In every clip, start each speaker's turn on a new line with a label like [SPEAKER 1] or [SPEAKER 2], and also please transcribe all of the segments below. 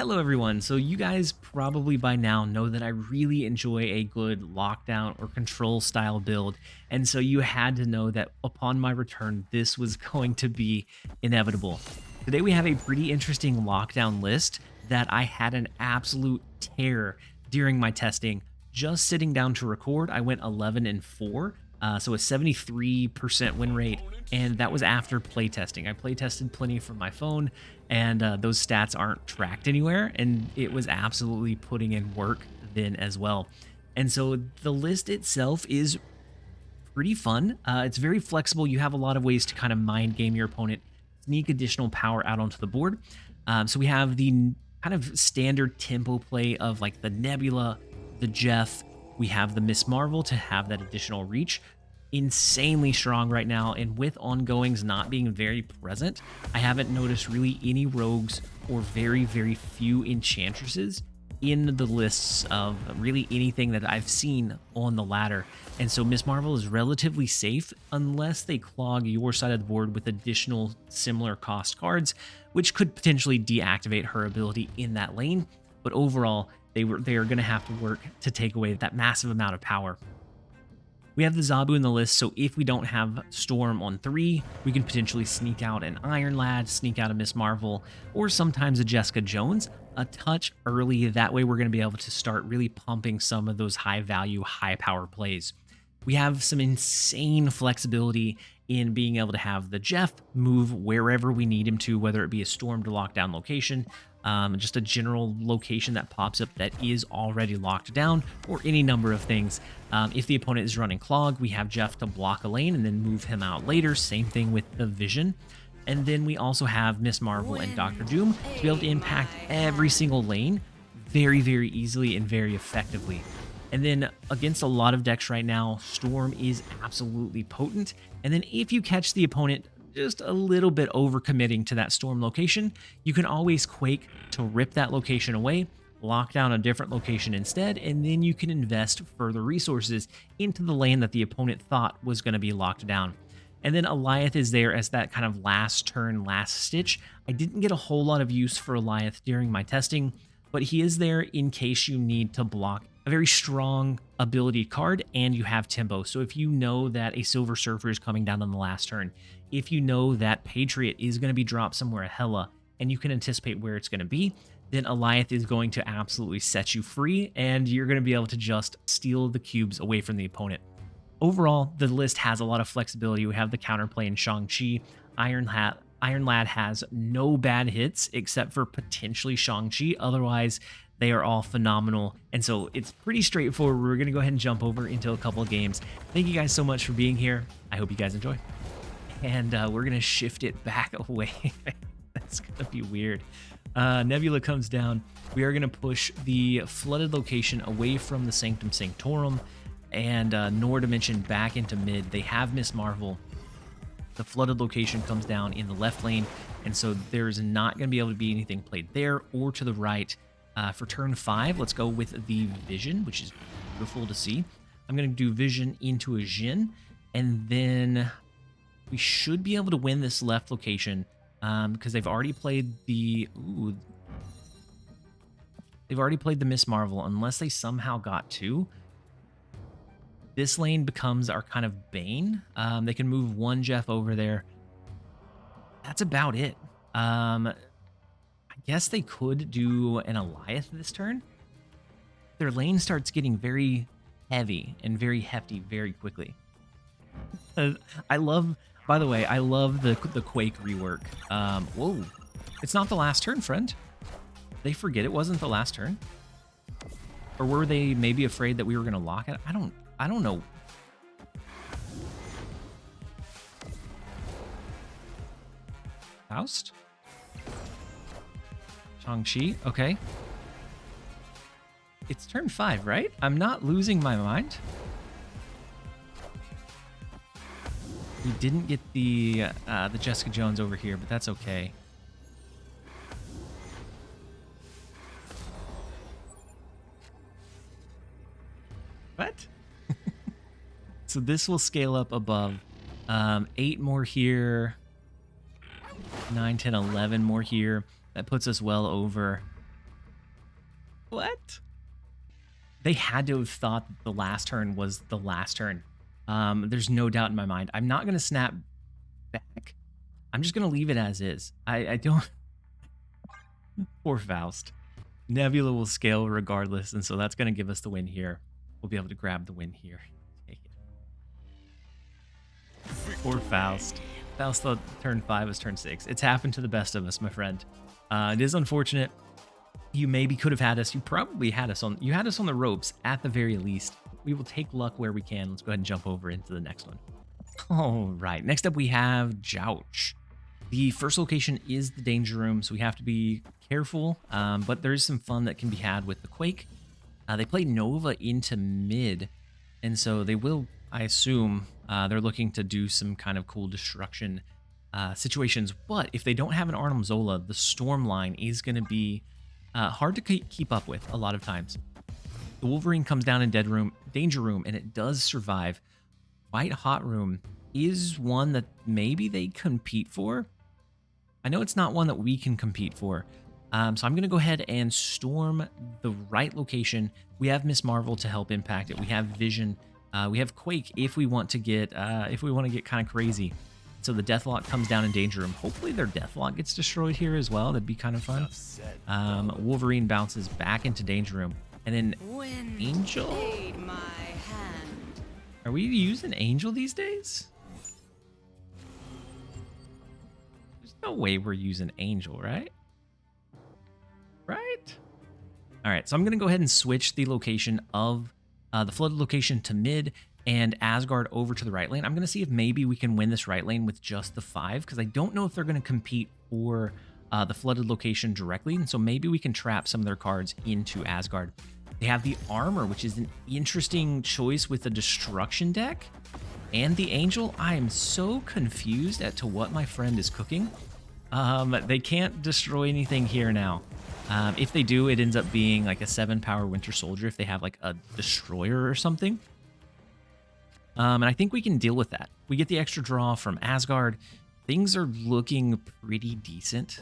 [SPEAKER 1] Hello everyone. So you guys probably by now know that I really enjoy a good lockdown or control style build. And so you had to know that upon my return, this was going to be inevitable. Today we have a pretty interesting lockdown list that I had an absolute tear during my testing. Just sitting down to record, I went 11 and 4. So a 73% win rate, and that was after playtesting. I playtested plenty from my phone, and those stats aren't tracked anywhere, and it was absolutely putting in work then as well. And so the list itself is pretty fun. It's very flexible. You have a lot of ways to kind of mind game your opponent, sneak additional power out onto the board. So we have the kind of standard tempo play of like the Nebula, the Jeff. We have the Miss Marvel to have that additional reach. Insanely strong right now, and with ongoings not being very present, I haven't noticed really any rogues or very few enchantresses in the lists of really anything that I've seen on the ladder. And so Miss Marvel is relatively safe unless they clog your side of the board with additional similar cost cards, which could potentially deactivate her ability in that lane. But overall, they are going to have to work to take away that massive amount of power. We have the Zabu in the list, so if we don't have Storm on 3, we can potentially sneak out an Iron Lad, sneak out a Miss Marvel, or sometimes a Jessica Jones a touch early. That way we're going to be able to start really pumping some of those high value, high power plays. We have some insane flexibility in being able to have the Jeff move wherever we need him to, whether it be a stormed lockdown location, just a general location that pops up that is already locked down, or any number of things. If the opponent is running Clog, we have Jeff to block a lane and then move him out later. Same thing with the Vision. And then we also have Miss Marvel and Doctor Doom to be able to impact every single lane very easily and very effectively. And then against a lot of decks right now, Storm is absolutely potent. And then if you catch the opponent just a little bit overcommitting to that Storm location, you can always Quake to rip that location away, lock down a different location instead, and then you can invest further resources into the lane that the opponent thought was going to be locked down. And then Eliath is there as that kind of last turn, last stitch. I didn't get a whole lot of use for Eliath during my testing, but he is there in case you need to block a very strong ability card and you have tempo. So if you know that a Silver Surfer is coming down on the last turn, if you know that Patriot is going to be dropped somewhere hella and you can anticipate where it's going to be, then Eliath is going to absolutely set you free and you're going to be able to just steal the cubes away from the opponent. Overall, the list has a lot of flexibility. We have the counterplay in Shang-Chi. Iron Lad has no bad hits except for potentially Shang-Chi. Otherwise, they are all phenomenal. And so it's pretty straightforward. We're going to go ahead and jump over into a couple of games. Thank you guys so much for being here. I hope you guys enjoy. And we're going to shift it back away. That's going to be weird. Nebula comes down. We are going to push the flooded location away from the Sanctum Sanctorum and Nor Dimension back into mid. They have Miss Marvel. The flooded location comes down in the left lane, and so there's not going to be able to be anything played there or to the right. For turn 5, let's go with the Vision, which is beautiful to see. I'm going to do Vision into a Jhin, and then we should be able to win this left location because they've already played the... Ooh, they've already played the Miss Marvel, unless they somehow got 2. This lane becomes our kind of bane. They can move one Jeff over there. That's about it. I guess they could do an Eliath this turn. Their lane starts getting very heavy and very hefty very quickly. I love, by the way, I love the Quake rework. Whoa, it's not the last turn, friend. They forget it wasn't the last turn? Or were they maybe afraid that we were going to lock it? I don't know. Faust? Shang-Chi? Okay. It's turn 5, right? I'm not losing my mind. We didn't get the Jessica Jones over here, but that's okay. What? So this will scale up above. 8 more here. 9, 10, 11 more here. That puts us well over What? They had to have thought that the last turn was the last turn. There's no doubt in my mind. I'm not going to snap back. I'm just going to leave it as is. I don't... Poor Faust. Nebula will scale regardless, and so that's going to give us the win here. We'll be able to grab the win here. Take it. Poor Faust. Faust thought turn 5 was turn 6. It's happened to the best of us, my friend. It is unfortunate. You maybe could have had us. You probably had us on. You had us on the ropes at the very least. We will take luck where we can. Let's go ahead and jump over into the next one. All right. Next up, we have Jouch. The first location is the danger room, so we have to be careful. But there is some fun that can be had with the Quake. They play Nova into mid, and so they will, I assume, they're looking to do some kind of cool destruction situations. But if they don't have an Arnim Zola, the Storm line is going to be hard to keep up with a lot of times. The Wolverine comes down in Danger Room, and it does survive. White Hot Room is one that maybe they compete for. I know it's not one that we can compete for. So I'm going to go ahead and storm the right location. We have Miss Marvel to help impact it. We have Vision. We have Quake if we want to get kind of crazy. So the Deathlock comes down in Danger Room. Hopefully their Deathlock gets destroyed here as well. That'd be kind of fun. Wolverine bounces back into Danger Room. And then Angel? Are we using Angel these days? There's no way we're using Angel, right? Right? All right, so I'm going to go ahead and switch the location of the flooded location to mid and Asgard over to the right lane. I'm going to see if maybe we can win this right lane with just the 5, because I don't know if they're going to compete for the flooded location directly, and so maybe we can trap some of their cards into Asgard. They have the armor, which is an interesting choice with the destruction deck, and the angel. I am so confused as to what my friend is cooking. They can't destroy anything here now. If they do, it ends up being like a 7-power Winter Soldier if they have like a destroyer or something. And I think we can deal with that. We get the extra draw from Asgard. Things are looking pretty decent.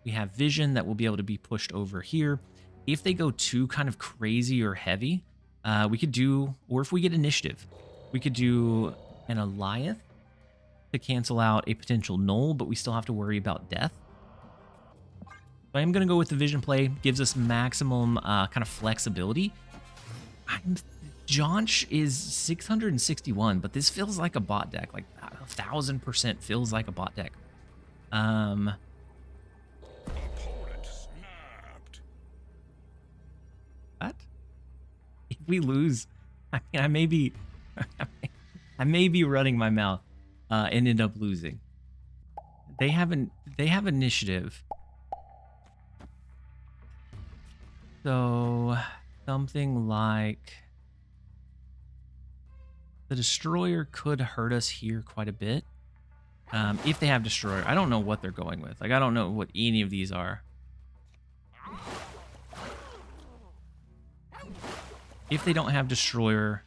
[SPEAKER 1] We have Vision that will be able to be pushed over here. If they go too kind of crazy or heavy, we could do, or if we get initiative, we could do an Alliath to cancel out a potential null, but we still have to worry about death. So I am going to go with the Vision play. Gives us maximum kind of flexibility. Jaunch is 661, but this feels like a bot deck. Like 1000% feels like a bot deck. Opponent snapped. What? If we lose, I mean, I may be running my mouth and end up losing. They have initiative. So something like the Destroyer could hurt us here quite a bit. If they have Destroyer, I don't know what they're going with. Like, I don't know what any of these are. If they don't have Destroyer,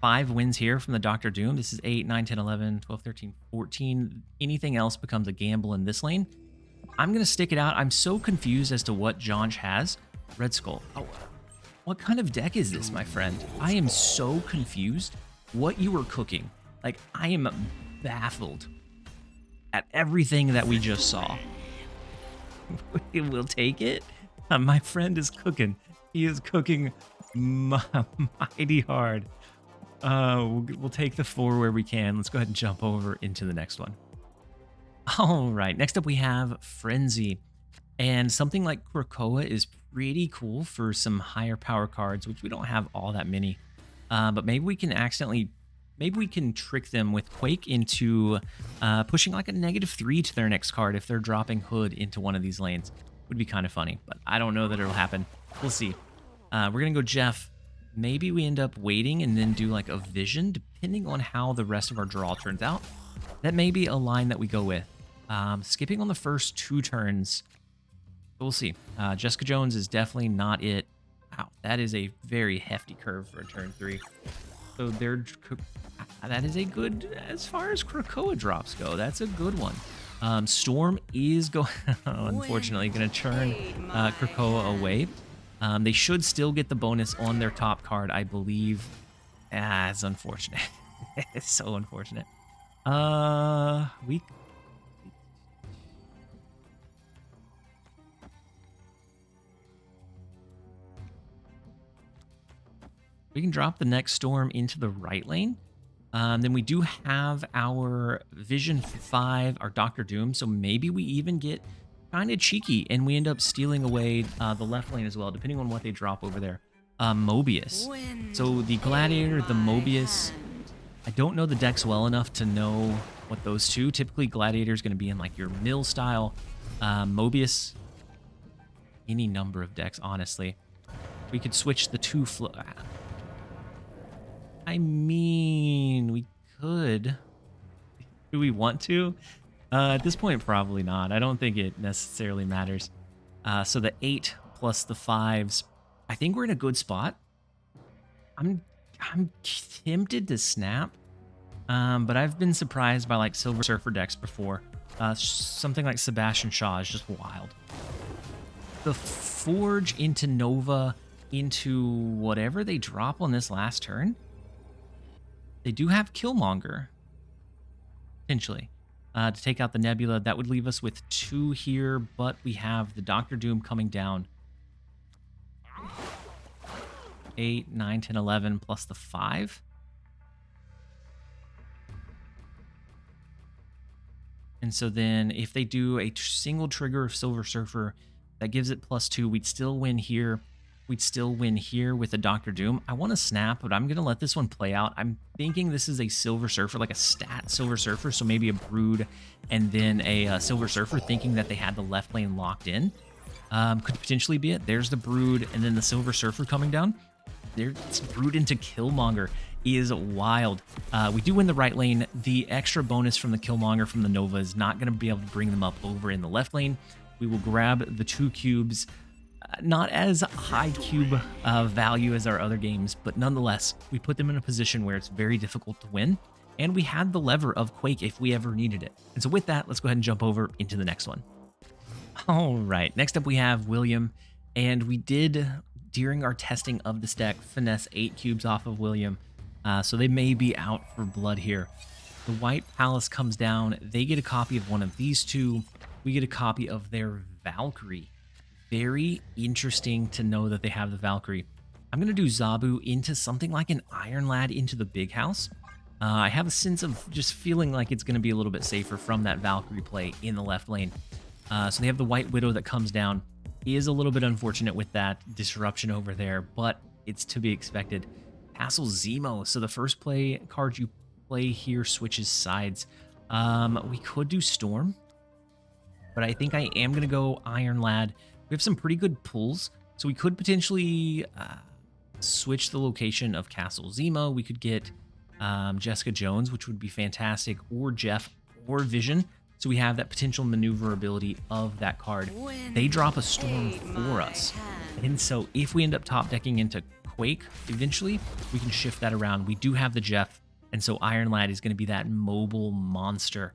[SPEAKER 1] 5 wins here from the Doctor Doom. This is 8, 9, 10, 11, 12, 13, 14. Anything else becomes a gamble in this lane. I'm going to stick it out. I'm so confused as to what Jaunch has. Red Skull. Oh, what kind of deck is this, my friend? I am so confused what you were cooking. Like, I am baffled at everything that we just saw. We'll take it. My friend is cooking. He is cooking mighty hard. We'll take the 4 where we can. Let's go ahead and jump over into the next one. All right, next up we have Frenzy. And something like Krakoa is pretty cool for some higher power cards, which we don't have all that many. But maybe we can trick them with Quake into pushing like a -3 to their next card if they're dropping Hood into one of these lanes. Would be kind of funny, but I don't know that it'll happen. We'll see. We're going to go Jeff. Maybe we end up waiting and then do like a Vision, depending on how the rest of our draw turns out. That may be a line that we go with. Skipping on the first 2 turns. We'll see. Jessica Jones is definitely not it. Wow, that is a very hefty curve for a turn 3. So that is a good, as far as Krakoa drops go, that's a good one. Storm is going, unfortunately, going to turn Krakoa away. They should still get the bonus on their top card, I believe. Ah, it's unfortunate. It's so unfortunate. We can drop the next Storm into the right lane. Then we do have our Vision 5, our Doctor Doom, so maybe we even get kind of cheeky and we end up stealing away the left lane as well, depending on what they drop over there. Mobius. So the Gladiator, the Mobius, I don't know the decks well enough to know what those two. Typically, Gladiator is going to be in like your mill style. Mobius, any number of decks, honestly. We could switch the two I mean, we could. Do we want to? At this point, probably not. I don't think it necessarily matters. So the 8 plus the 5s, I think we're in a good spot. I'm tempted to snap, but I've been surprised by like Silver Surfer decks before. Something like Sebastian Shaw is just wild. The Forge into Nova into whatever they drop on this last turn. They do have Killmonger, potentially, to take out the Nebula. That would leave us with 2 here, but we have the Doctor Doom coming down. 8, 9, 10, 11, plus the 5. And so then if they do a single trigger of Silver Surfer, that gives it +2. We'd still win here. We'd still win here with a Doctor Doom. I want to snap, but I'm going to let this one play out. I'm thinking this is a Silver Surfer, like a stat Silver Surfer, so maybe a Brood and then a Silver Surfer, thinking that they had the left lane locked in. Could potentially be it. There's the Brood and then the Silver Surfer coming down. There's Brood into Killmonger is wild. We do win the right lane. The extra bonus from the Killmonger from the Nova is not going to be able to bring them up over in the left lane. We will grab the 2 cubes. Not as high cube value as our other games, but nonetheless, we put them in a position where it's very difficult to win, and we had the lever of Quake if we ever needed it. And so with that, let's go ahead and jump over into the next one. All right, next up we have William, and we did, during our testing of this deck, finesse 8 cubes off of William, so they may be out for blood here. The White Palace comes down, they get a copy of one of these 2, we get a copy of their Valkyrie. Very interesting to know that they have the Valkyrie. I'm going to do Zabu into something like an Iron Lad into the big house. I have a sense of just feeling like it's going to be a little bit safer from that Valkyrie play in the left lane. So they have the White Widow that comes down. Is a little bit unfortunate with that disruption over there, but it's to be expected. Castle Zemo. So the first play card you play here switches sides. We could do Storm, but I think I am going to go Iron Lad. We have some pretty good pulls, so we could potentially switch the location of Castle Zemo. We could get Jessica Jones, which would be fantastic, or Jeff, or Vision. So we have that potential maneuverability of that card. They drop a Storm for us. And so if we end up top decking into Quake, eventually, we can shift that around. We do have the Jeff, and so Iron Lad is going to be that mobile monster.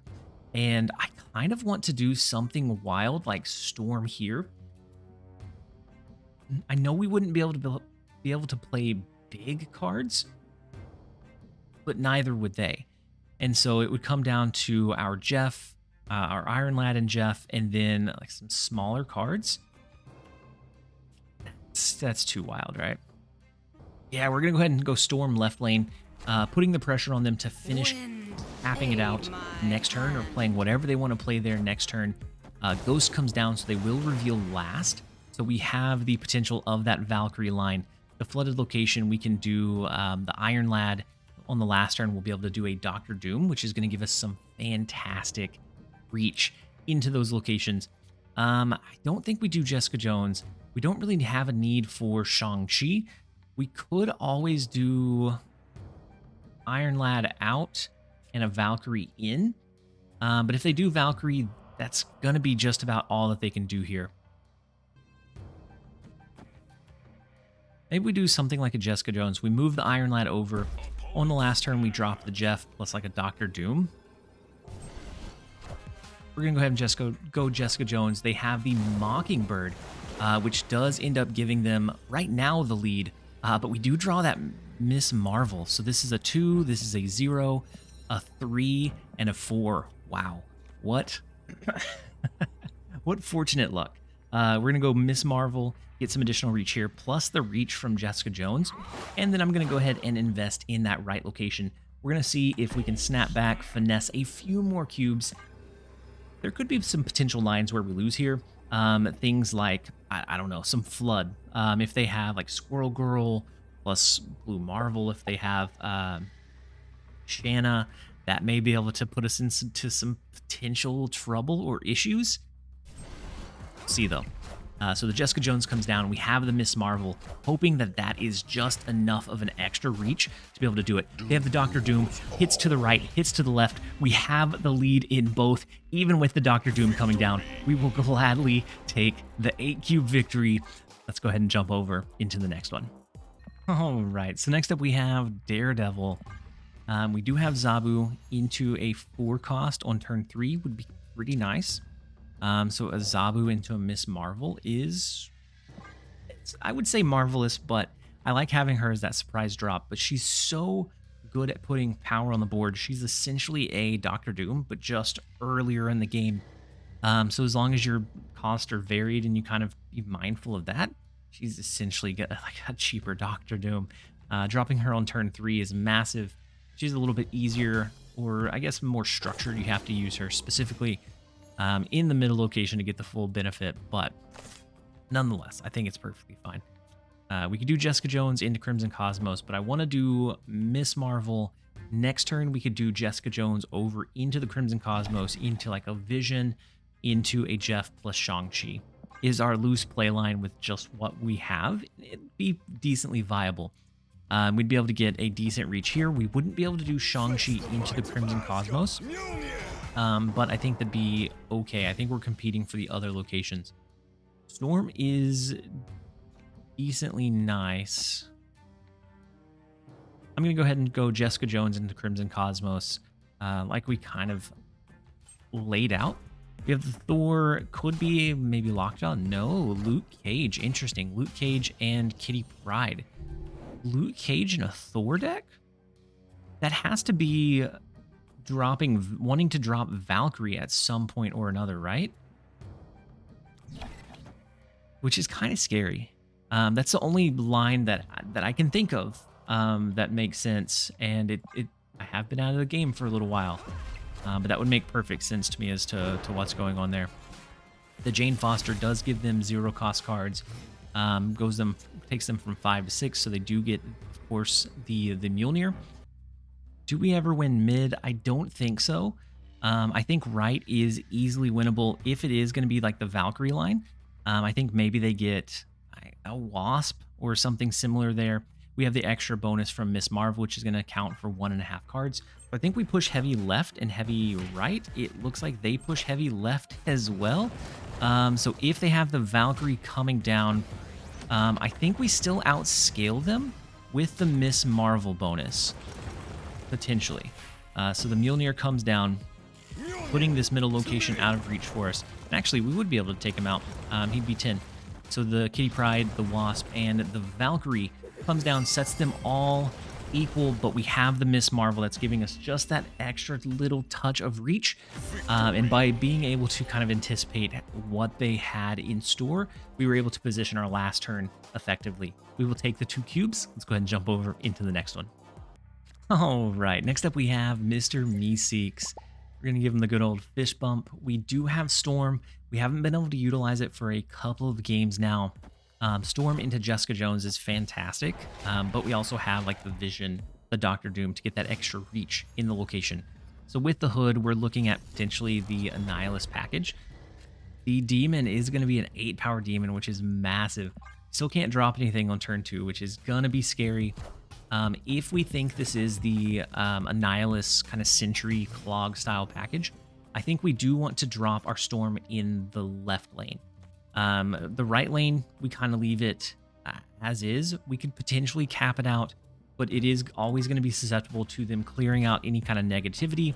[SPEAKER 1] And I kind of want to do something wild like Storm here. I know we wouldn't be able to play big cards, but neither would they. And so it would come down to our Jeff, our Iron Lad and Jeff, and then like some smaller cards. That's too wild, right? Yeah, we're going to go ahead and go Storm left lane, putting the pressure on them to finish tapping it out next turn or playing whatever they want to play there next turn. Ghost comes down, so they will reveal last. So we have the potential of that Valkyrie line. The flooded location, we can do the Iron Lad. On the last turn, we'll be able to do a Doctor Doom, which is going to give us some fantastic reach into those locations. I don't think we do Jessica Jones. We don't really have a need for Shang-Chi. We could always do Iron Lad out and a Valkyrie in. But if they do Valkyrie, that's going to be just about all that they can do here. Maybe we do something like a Jessica Jones. We move the Iron Lad over. On the last turn, we drop the Jeff plus like a Doctor Doom. we're going to go ahead and just go Jessica Jones. They have the Mockingbird, which does end up giving them, right now, the lead. But we do draw that Miss Marvel. So this is a 2, this is a 0, a 3, and a 4. Wow. What? What fortunate luck. We're going to go Miss Marvel, get some additional reach here, plus the reach from Jessica Jones. And then I'm going to go ahead and invest in that right location. We're going to see if we can snap back, finesse a few more cubes. There could be some potential lines where we lose here. Things like, I don't know, some flood. If they have like Squirrel Girl plus Blue Marvel, if they have Shanna, that may be able to put us into some potential trouble or issues. See though. So the Jessica Jones comes down. We have the Miss Marvel, hoping that that is just enough of an extra reach to be able to do it. They have the Doctor Doom, hits to the right, hits to the left. We have the lead in both. Even with the Doctor Doom coming down, we will gladly take the 8-cube victory. Let's go ahead and jump over into the next one. All right, so next up we have Daredevil. We do have Zabu into a 4 cost on turn 3, would be pretty nice. So a Zabu into a Miss Marvel is, I would say marvelous, but I like having her as that surprise drop. But she's so good at putting power on the board. She's essentially a Doctor Doom, but just earlier in the game. So as long as your costs are varied and you kind of be mindful of that, she's essentially like a cheaper Doctor Doom. Dropping her on turn 3 is massive. She's a little bit easier, or I guess more structured. You have to use her specifically in the middle location to get the full benefit, but nonetheless, I think it's perfectly fine. We could do Jessica Jones into Crimson Cosmos, but I want to do Miss Marvel. Next turn, we could do Jessica Jones over into the Crimson Cosmos, into like a Vision, into a Jeff plus Shang-Chi. Is our loose play line with just what we have. It'd be decently viable. We'd be able to get a decent reach here. We wouldn't be able to do Shang-Chi into the Crimson Cosmos. But I think that'd be okay. I think we're competing for the other locations. Storm is decently nice. I'm going to go ahead and go Jessica Jones into Crimson Cosmos, like we kind of laid out. We have the Thor, could be maybe Lockjaw. No, Luke Cage. Interesting. Luke Cage and Kitty Pryde. Luke Cage in a Thor deck? That has to be wanting to drop Valkyrie at some point or another, right? Which is kind of scary. That's the only line that I can think of that makes sense, and I have been out of the game for a little while, but that would make perfect sense to me as to what's going on there. The Jane Foster does give them 0 cost cards, takes them from 5 to 6, so they do get, of course, the Mjolnir. Do we ever win mid? I don't think so. I think right is easily winnable if it is going to be like the Valkyrie line. I think maybe they get a Wasp or something similar there. We have the extra bonus from Miss Marvel, which is going to count for 1.5 cards. I think we push heavy left and heavy right. It looks like they push heavy left as well. So if they have the Valkyrie coming down, I think we still outscale them with the Miss Marvel bonus. Potentially. So the Mjolnir comes down, putting this middle location out of reach for us. And actually, we would be able to take him out. He'd be 10. So the Kitty Pryde, the Wasp, and the Valkyrie comes down, sets them all equal, but we have the Miss Marvel that's giving us just that extra little touch of reach. And by being able to kind of anticipate what they had in store, we were able to position our last turn effectively. We will take the 2 cubes. Let's go ahead and jump over into the next one. All right, next up we have Mr. Meeks. We're going to give him the good old fish bump. We do have Storm. We haven't been able to utilize it for a couple of games now. Storm into Jessica Jones is fantastic, but we also have like the Vision, the Doctor Doom to get that extra reach in the location. So with the Hood, we're looking at potentially the Annihilus package. The Demon is going to be an 8-power Demon, which is massive. Still can't drop anything on turn 2, which is going to be scary. If we think this is the Annihilus kind of Sentry Clog style package, I think we do want to drop our Storm in the left lane. The right lane, we kind of leave it as is. We could potentially cap it out but it is always going to be susceptible to them clearing out any kind of negativity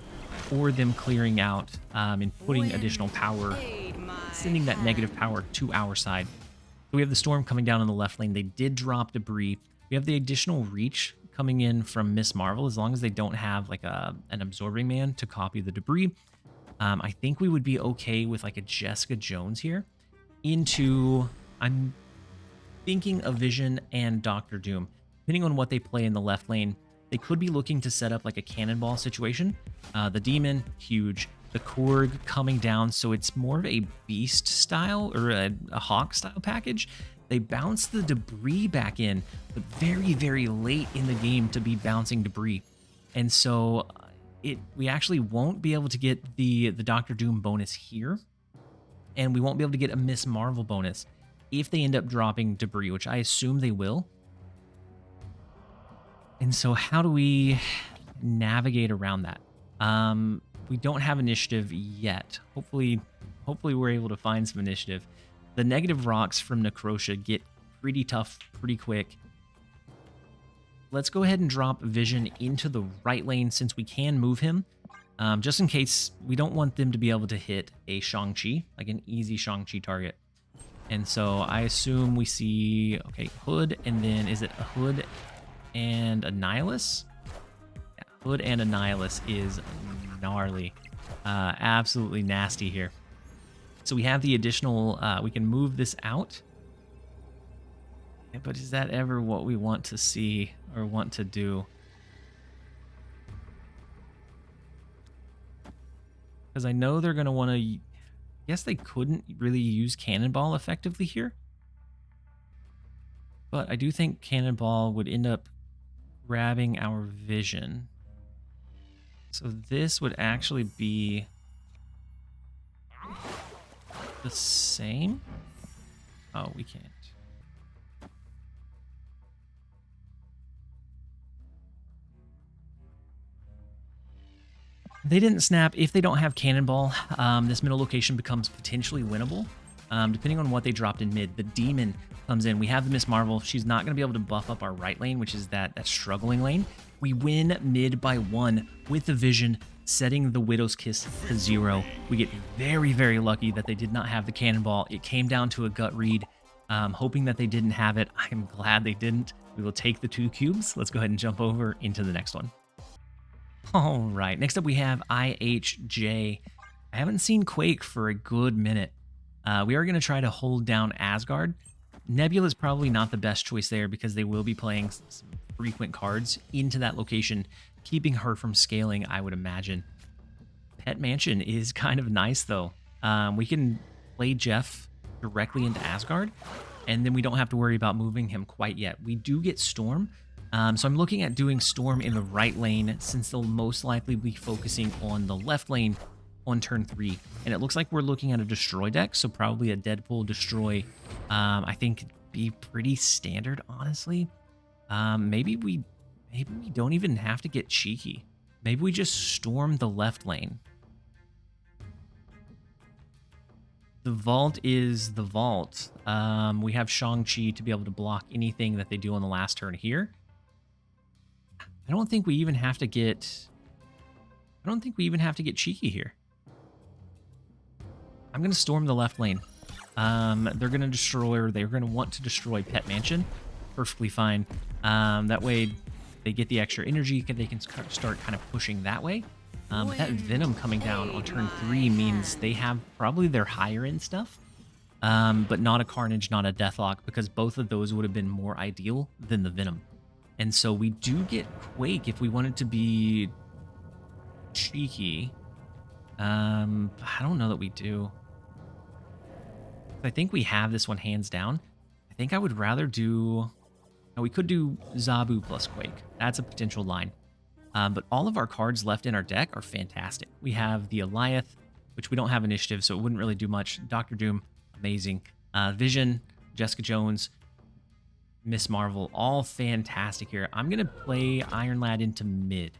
[SPEAKER 1] or them clearing out and putting additional power, sending that negative power to our side. So we have the storm coming down on the left lane. They did drop debris. We have the additional reach coming in from Miss Marvel. As long as they don't have like an absorbing man to copy the debris, I think we would be okay with like a Jessica Jones here into, I'm thinking, a Vision and Doctor Doom. Depending on what they play in the left lane, they could be looking to set up like a cannonball situation. The Demon, huge. The Korg coming down, so it's more of a Beast style or a Hawk style package. They bounce the debris back in, but very, very late in the game to be bouncing debris. And so we actually won't be able to get the Doctor Doom bonus here, and we won't be able to get a Miss Marvel bonus if they end up dropping debris, which I assume they will. And so how do we navigate around that? We don't have initiative yet. Hopefully we're able to find some initiative. The negative rocks from Necrosha get pretty tough pretty quick. Let's go ahead and drop Vision into the right lane since we can move him. Just in case we don't want them to be able to hit a Shang-Chi, like an easy Shang-Chi target. And so I assume we see, okay, Hood, and then is it a Hood and a Nihilus? Yeah, Hood and a Nihilus is gnarly. Absolutely nasty here. So we have the additional, we can move this out. But is that ever what we want to see or want to do? Because I know they're going to want to... I guess they couldn't really use Cannonball effectively here. But I do think Cannonball would end up grabbing our Vision. So this would actually be the same? Oh, we can't. They didn't snap. If they don't have Cannonball, this middle location becomes potentially winnable, depending on what they dropped in mid. The Demon comes in. We have the Miss Marvel. She's not going to be able to buff up our right lane, which is that struggling lane. We win mid by 1 with the Vision, setting the Widow's Kiss to 0. We get very, very lucky that they did not have the Cannonball. It came down to a gut read, hoping that they didn't have it. I'm glad they didn't. We will take the 2 cubes. Let's go ahead and jump over into the next one. All right, next up we have IHJ. I haven't seen Quake for a good minute. We are going to try to hold down Asgard. Nebula is probably not the best choice there because they will be playing some frequent cards into that location, keeping her from scaling, I would imagine. Pet Mansion is kind of nice, though. We can play Jeff directly into Asgard, and then we don't have to worry about moving him quite yet. We do get Storm. So I'm looking at doing Storm in the right lane since they'll most likely be focusing on the left lane on turn 3. And it looks like we're looking at a Destroy deck, so probably a Deadpool Destroy. I think it'd be pretty standard, honestly. Maybe we don't even have to get cheeky. Maybe we just Storm the left lane. The Vault is the Vault. We have Shang-Chi to be able to block anything that they do on the last turn here. I don't think we even have to get cheeky here. I'm going to Storm the left lane. They're going to destroy, or they're going to want to destroy Pet Mansion. Perfectly fine. That way they get the extra energy. They can start kind of pushing that way. That Venom coming down on turn 3 means they have probably their higher end stuff, but not a Carnage, not a Deathlock, because both of those would have been more ideal than the Venom. And so we do get Quake if we wanted to be cheeky. I don't know that we do. I think we have this one hands down. I think I would rather do... Now we could do Zabu plus Quake. That's a potential line. But all of our cards left in our deck are fantastic. We have the Eliath, which we don't have initiative, so it wouldn't really do much. Doctor Doom, amazing. Vision, Jessica Jones, Miss Marvel, all fantastic here. I'm gonna play Iron Lad into mid,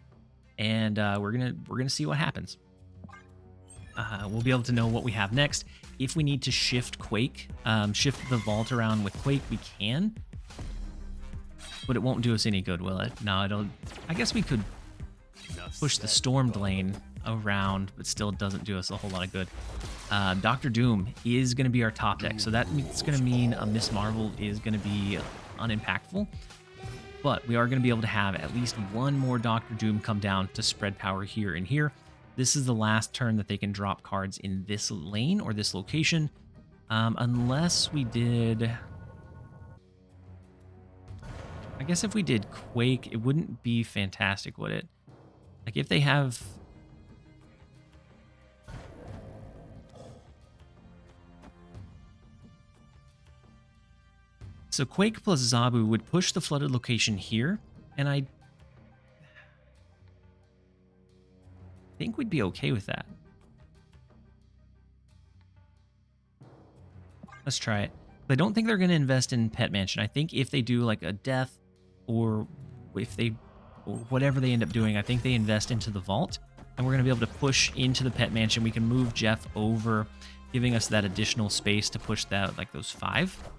[SPEAKER 1] and we're gonna see what happens. We'll be able to know what we have next. If we need to shift Quake, shift the Vault around with Quake, we can. But it won't do us any good, will it? No, it'll... I guess we could push the Stormed lane around, but still doesn't do us a whole lot of good. Dr. Doom is going to be our top deck, so that's going to mean a Miss Marvel is going to be unimpactful. But we are going to be able to have at least one more Dr. Doom come down to spread power here and here. This is the last turn that they can drop cards in this lane or this location. Unless we did... I guess if we did Quake, it wouldn't be fantastic, would it? Like if they have... So Quake plus Zabu would push the flooded location here, and I think we'd be okay with that. Let's try it. But I don't think they're going to invest in Pet Mansion. I think if they do like a death or if they or whatever they end up doing, I think they invest into the vault, and we're going to be able to push into the Pet Mansion. We can move Jeff over, giving us that additional space to push that like those 5.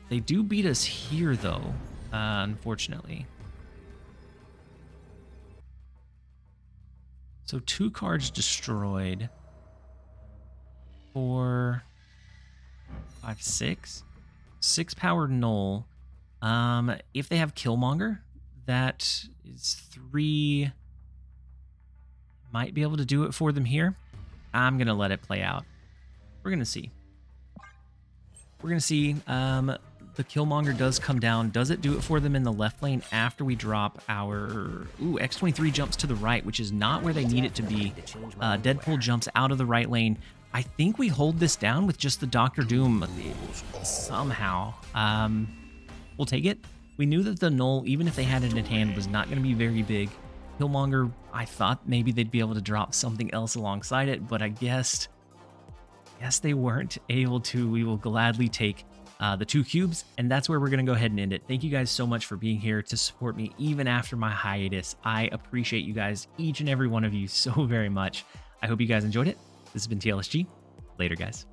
[SPEAKER 1] They do beat us here, though, unfortunately. So 2 cards destroyed. 4, 5, 6. 6 powered Null. If they have Killmonger, that is 3. Might be able to do it for them here. I'm going to let it play out. We're going to see. We're going to see. The Killmonger does come down. Does it do it for them in the left lane after we drop our... Ooh, X-23 jumps to the right, which is not where they need it to be. Deadpool jumps out of the right lane. I think we hold this down with just the Dr. Doom somehow. We'll take it. We knew that the Null, even if they had it in hand, was not going to be very big. Killmonger, I thought maybe they'd be able to drop something else alongside it, but I guess they weren't able to. We will gladly take the 2 cubes, and that's where we're going to go ahead and end it. Thank you guys so much for being here to support me even after my hiatus. I appreciate you guys, each and every one of you, so very much. I hope you guys enjoyed it. This has been TLSG. Later, guys.